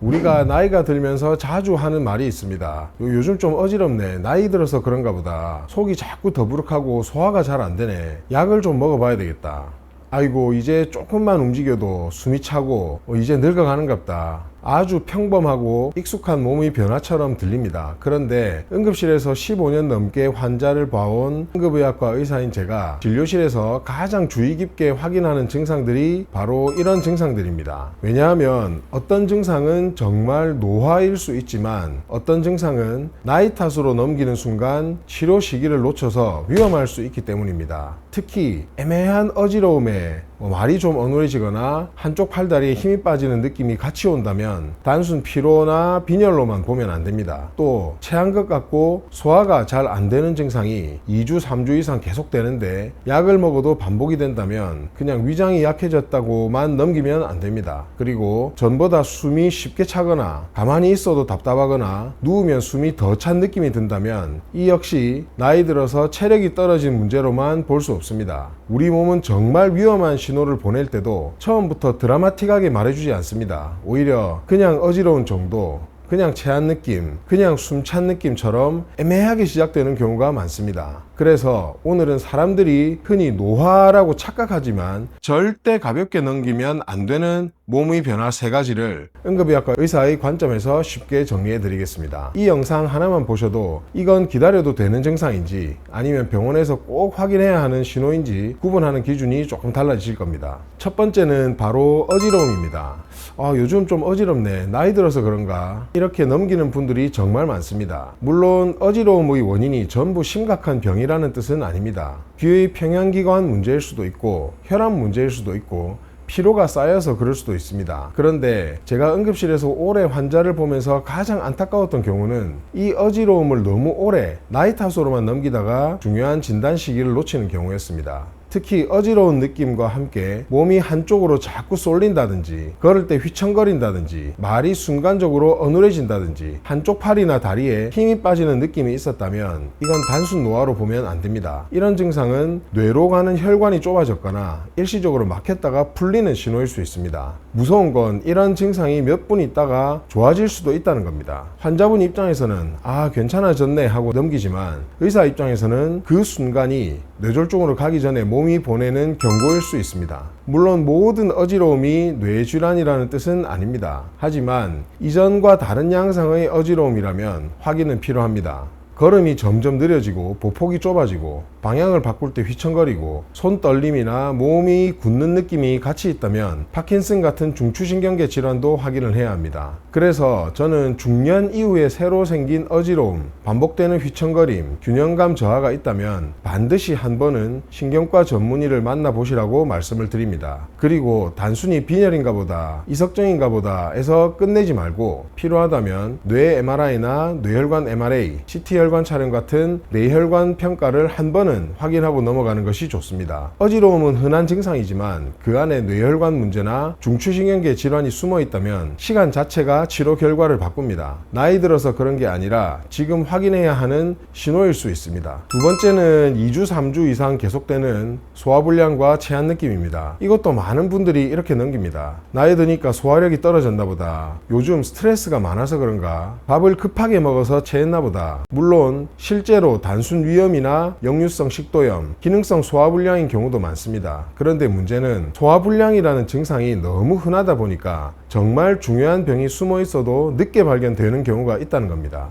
우리가 나이가 들면서 자주 하는 말이 있습니다. 요즘 좀 어지럽네. 나이 들어서 그런가 보다. 속이 자꾸 더부룩하고 소화가 잘 안 되네. 약을 좀 먹어봐야 되겠다. 아이고, 이제 조금만 움직여도 숨이 차고 이제 늙어가는갑다. 아주 평범하고 익숙한 몸의 변화처럼 들립니다. 그런데 응급실에서 15년 넘게 환자를 봐온 응급의학과 의사인 제가 진료실에서 가장 주의 깊게 확인하는 증상들이 바로 이런 증상들입니다. 왜냐하면 어떤 증상은 정말 노화일 수 있지만 어떤 증상은 나이 탓으로 넘기는 순간 치료 시기를 놓쳐서 위험할 수 있기 때문입니다. 특히 애매한 어지러움에 말이 좀 어눌해지거나 한쪽 팔다리에 힘이 빠지는 느낌이 같이 온다면 단순 피로나 빈혈로만 보면 안 됩니다. 또 체한 것 같고 소화가 잘 안 되는 증상이 2주, 3주 이상 계속되는데 약을 먹어도 반복이 된다면 그냥 위장이 약해졌다고만 넘기면 안 됩니다. 그리고 전보다 숨이 쉽게 차거나 가만히 있어도 답답하거나 누우면 숨이 더 찬 느낌이 든다면 이 역시 나이 들어서 체력이 떨어진 문제로만 볼 수 없습니다. 우리 몸은 정말 위험한 신호를 보낼 때도 처음부터 드라마틱하게 말해주지 않습니다. 오히려 그냥 어지러운 정도, 그냥 체한 느낌, 그냥 숨찬 느낌처럼 애매하게 시작되는 경우가 많습니다. 그래서 오늘은 사람들이 흔히 노화라고 착각하지만 절대 가볍게 넘기면 안 되는 몸의 변화 3가지를 응급의학과 의사의 관점에서 쉽게 정리해 드리겠습니다. 이 영상 하나만 보셔도 이건 기다려도 되는 증상인지 아니면 병원에서 꼭 확인해야 하는 신호인지 구분하는 기준이 조금 달라지실 겁니다. 첫 번째는 바로 어지러움입니다. 요즘 좀 어지럽네. 나이 들어서 그런가? 이렇게 넘기는 분들이 정말 많습니다. 물론 어지러움의 원인이 전부 심각한 병이라는 뜻은 아닙니다. 귀의 평형기관 문제일 수도 있고 혈압 문제일 수도 있고 피로가 쌓여서 그럴 수도 있습니다. 그런데 제가 응급실에서 오래 환자를 보면서 가장 안타까웠던 경우는 이 어지러움을 너무 오래 나이 탓으로만 넘기다가 중요한 진단 시기를 놓치는 경우였습니다. 특히 어지러운 느낌과 함께 몸이 한쪽으로 자꾸 쏠린다든지 걸을 때 휘청거린다든지 말이 순간적으로 어눌해진다든지 한쪽 팔이나 다리에 힘이 빠지는 느낌이 있었다면 이건 단순 노화로 보면 안 됩니다. 이런 증상은 뇌로 가는 혈관이 좁아졌거나 일시적으로 막혔다가 풀리는 신호일 수 있습니다. 무서운 건 이런 증상이 몇 분 있다가 좋아질 수도 있다는 겁니다. 환자분 입장에서는 괜찮아졌네 하고 넘기지만 의사 입장에서는 그 순간이 뇌졸중으로 가기 전에 몸이 보내는 경고일 수 있습니다. 물론 모든 어지러움이 뇌질환이라는 뜻은 아닙니다. 하지만 이전과 다른 양상의 어지러움이라면 확인은 필요합니다. 걸음이 점점 느려지고 보폭이 좁아지고 방향을 바꿀 때 휘청거리고 손 떨림이나 몸이 굳는 느낌이 같이 있다면 파킨슨 같은 중추신경계 질환도 확인을 해야 합니다. 그래서 저는 중년 이후에 새로 생긴 어지러움, 반복되는 휘청거림, 균형감 저하가 있다면 반드시 한 번은 신경과 전문의를 만나보시라고 말씀을 드립니다. 그리고 단순히 빈혈인가 보다, 이석증인가 보다 해서 끝내지 말고 필요하다면 뇌 MRI나 뇌혈관 MRA, CT 혈관 촬영 같은 뇌혈관 평가를 한 번은 확인하고 넘어가는 것이 좋습니다. 어지러움은 흔한 증상이지만 그 안에 뇌혈관 문제나 중추신경계 질환이 숨어 있다면 시간 자체가 치료 결과를 바꿉니다. 나이 들어서 그런 게 아니라 지금 확인해야 하는 신호일 수 있습니다. 두 번째는 2주, 3주 이상 계속되는 소화불량과 체한 느낌입니다. 이것도 많은 분들이 이렇게 넘깁니다. 나이 드니까 소화력이 떨어졌나 보다. 요즘 스트레스가 많아서 그런가? 밥을 급하게 먹어서 체했나 보다. 물론 실제로 단순 위염이나 역류성 식도염, 기능성 소화불량인 경우도 많습니다. 그런데 문제는 소화불량이라는 증상이 너무 흔하다 보니까 정말 중요한 병이 숨어 있어도 늦게 발견되는 경우가 있다는 겁니다.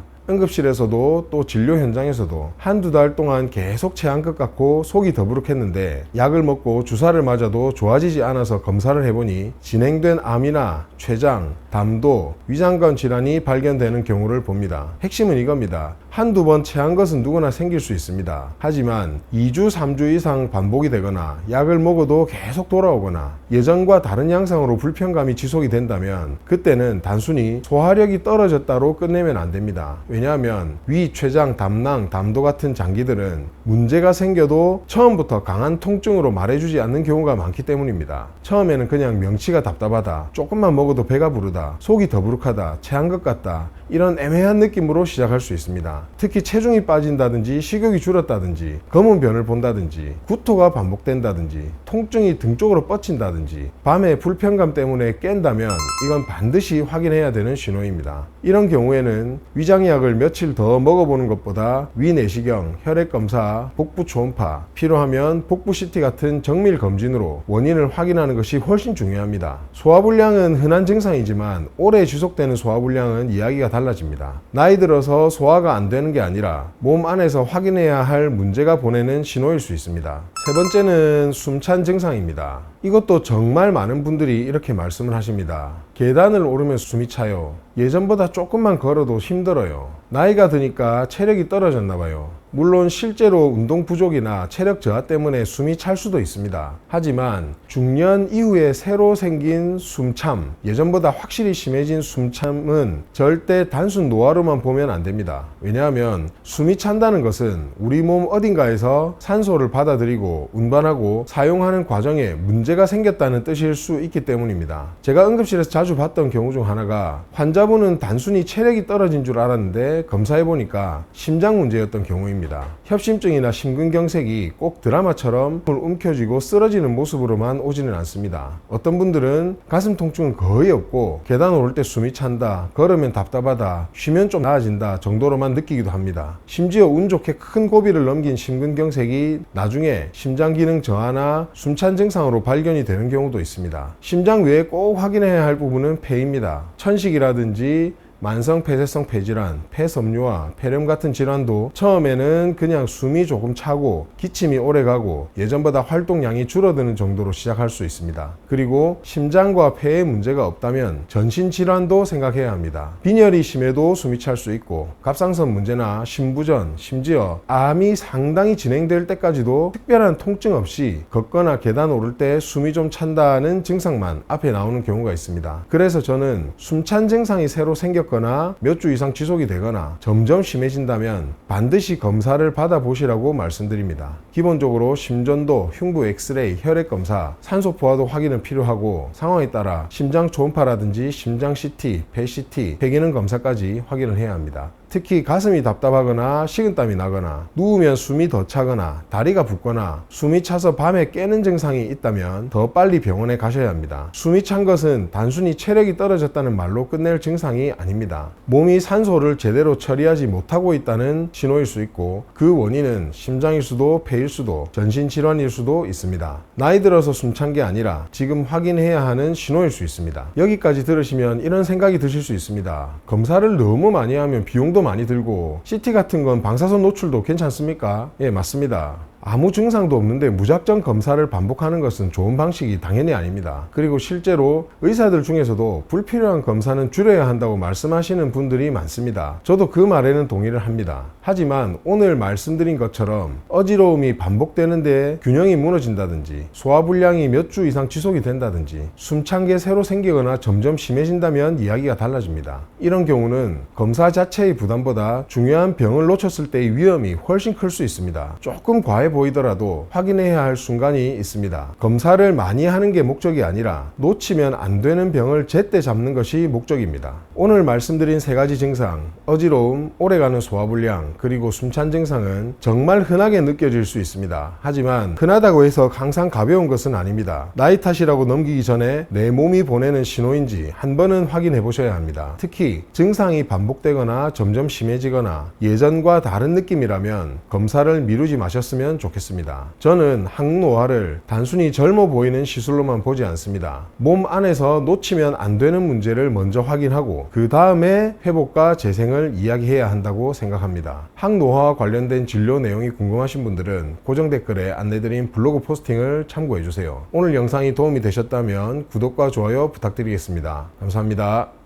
응급실에서도 또 진료 현장에서도 한두 달 동안 계속 체한 것 같고 속이 더부룩했는데 약을 먹고 주사를 맞아도 좋아지지 않아서 검사를 해보니 진행된 암이나 췌장, 담도, 위장관 질환이 발견되는 경우를 봅니다. 핵심은 이겁니다. 한두 번 체한 것은 누구나 생길 수 있습니다. 하지만 2주, 3주 이상 반복이 되거나 약을 먹어도 계속 돌아오거나 예전과 다른 양상으로 불편감이 지속이 된다면 그때는 단순히 소화력이 떨어졌다로 끝내면 안 됩니다. 왜냐하면 위, 췌장, 담낭, 담도 같은 장기들은 문제가 생겨도 처음부터 강한 통증으로 말해주지 않는 경우가 많기 때문입니다. 처음에는 그냥 명치가 답답하다, 조금만 먹어도 배가 부르다, 속이 더부룩하다, 체한 것 같다 이런 애매한 느낌으로 시작할 수 있습니다. 특히 체중이 빠진다든지 식욕이 줄었다든지 검은 변을 본다든지 구토가 반복된다든지 통증이 등 쪽으로 뻗친다든지 밤에 불편감 때문에 깬다면 이건 반드시 확인해야 되는 신호입니다. 이런 경우에는 위장약을 며칠 더 먹어보는 것보다 위내시경, 혈액검사, 복부 초음파, 필요하면 복부 CT 같은 정밀 검진으로 원인을 확인하는 것이 훨씬 중요합니다. 소화불량은 흔한 증상이지만 오래 지속되는 소화불량은 이야기가 달라집니다. 나이 들어서 소화가 안 되는 게 아니라 몸 안에서 확인해야 할 문제가 보내는 신호일 수 있습니다. 세 번째는 숨찬 증상입니다. 이것도 정말 많은 분들이 이렇게 말씀을 하십니다. 계단을 오르면 숨이 차요. 예전보다 조금만 걸어도 힘들어요. 나이가 드니까 체력이 떨어졌나 봐요. 물론 실제로 운동 부족이나 체력 저하 때문에 숨이 찰 수도 있습니다. 하지만 중년 이후에 새로 생긴 숨참, 예전보다 확실히 심해진 숨참은 절대 단순 노화로만 보면 안 됩니다. 왜냐하면 숨이 찬다는 것은 우리 몸 어딘가에서 산소를 받아들이고 운반하고 사용하는 과정에 문제가 생겼다는 뜻일 수 있기 때문입니다. 제가 응급실에서 자주 봤던 경우 중 하나가 환자분은 단순히 체력이 떨어진 줄 알았는데 검사해보니까 심장 문제였던 경우입니다. 협심증이나 심근경색이 꼭 드라마처럼 움켜쥐고 쓰러지는 모습으로만 오지는 않습니다. 어떤 분들은 가슴 통증은 거의 없고 계단 오를 때 숨이 찬다, 걸으면 답답하다, 쉬면 좀 나아진다 정도로만 느끼기도 합니다. 심지어 운 좋게 큰 고비를 넘긴 심근경색이 나중에 심장기능 저하나 숨찬 증상으로 발견이 되는 경우도 있습니다. 심장 외에 꼭 확인해야 할 부분은 폐입니다. 천식이라든지 만성 폐쇄성 폐질환, 폐섬유화, 폐렴 같은 질환도 처음에는 그냥 숨이 조금 차고 기침이 오래가고 예전보다 활동량이 줄어드는 정도로 시작할 수 있습니다. 그리고 심장과 폐에 문제가 없다면 전신 질환도 생각해야 합니다. 빈혈이 심해도 숨이 찰 수 있고 갑상선 문제나 심부전, 심지어 암이 상당히 진행될 때까지도 특별한 통증 없이 걷거나 계단 오를 때 숨이 좀 찬다는 증상만 앞에 나오는 경우가 있습니다. 그래서 저는 숨찬 증상이 새로 생겼거나 몇 주 이상 지속이 되거나 점점 심해진다면 반드시 검사를 받아보시라고 말씀드립니다. 기본적으로 심전도, 흉부 엑스레이, 혈액검사, 산소포화도 확인은 필요하고 상황에 따라 심장 초음파라든지 심장 CT, 폐 CT, 폐기능 검사까지 확인을 해야 합니다. 특히 가슴이 답답하거나 식은땀이 나거나 누우면 숨이 더 차거나 다리가 붓거나 숨이 차서 밤에 깨는 증상이 있다면 더 빨리 병원에 가셔야 합니다. 숨이 찬 것은 단순히 체력이 떨어졌다는 말로 끝낼 증상이 아닙니다. 몸이 산소를 제대로 처리하지 못하고 있다는 신호일 수 있고 그 원인은 심장일 수도 폐일 수도 전신질환일 수도 있습니다. 나이 들어서 숨찬 게 아니라 지금 확인해야 하는 신호일 수 있습니다. 여기까지 들으시면 이런 생각이 드실 수 있습니다. 검사를 너무 많이 하면 비용도 많이 들고 CT 같은 건 방사선 노출도 괜찮습니까? 예, 맞습니다. 아무 증상도 없는데 무작정 검사를 반복하는 것은 좋은 방식이 당연히 아닙니다. 그리고 실제로 의사들 중에서도 불필요한 검사는 줄여야 한다고 말씀하시는 분들이 많습니다. 저도 그 말에는 동의를 합니다. 하지만 오늘 말씀드린 것처럼 어지러움이 반복되는데 균형이 무너진다든지 소화불량이 몇 주 이상 지속이 된다든지 숨찬 게 새로 생기거나 점점 심해진다면 이야기가 달라집니다. 이런 경우는 검사 자체의 부담보다 중요한 병을 놓쳤을 때의 위험이 훨씬 클 수 있습니다. 조금 과해 보이더라도 확인해야 할 순간이 있습니다. 검사를 많이 하는 게 목적이 아니라 놓치면 안 되는 병을 제때 잡는 것이 목적입니다. 오늘 말씀드린 세 가지 증상, 어지러움, 오래가는 소화불량, 그리고 숨찬 증상은 정말 흔하게 느껴질 수 있습니다. 하지만 흔하다고 해서 항상 가벼운 것은 아닙니다. 나이 탓이라고 넘기기 전에 내 몸이 보내는 신호인지 한 번은 확인해 보셔야 합니다. 특히 증상이 반복되거나 점점 심해지거나 예전과 다른 느낌이라면 검사를 미루지 마셨으면 좋겠습니다. 저는 항노화를 단순히 젊어 보이는 시술로만 보지 않습니다. 몸 안에서 놓치면 안 되는 문제를 먼저 확인하고 그 다음에 회복과 재생을 이야기해야 한다고 생각합니다. 항노화와 관련된 진료 내용이 궁금하신 분들은 고정 댓글에 안내드린 블로그 포스팅을 참고해주세요. 오늘 영상이 도움이 되셨다면 구독과 좋아요 부탁드리겠습니다. 감사합니다.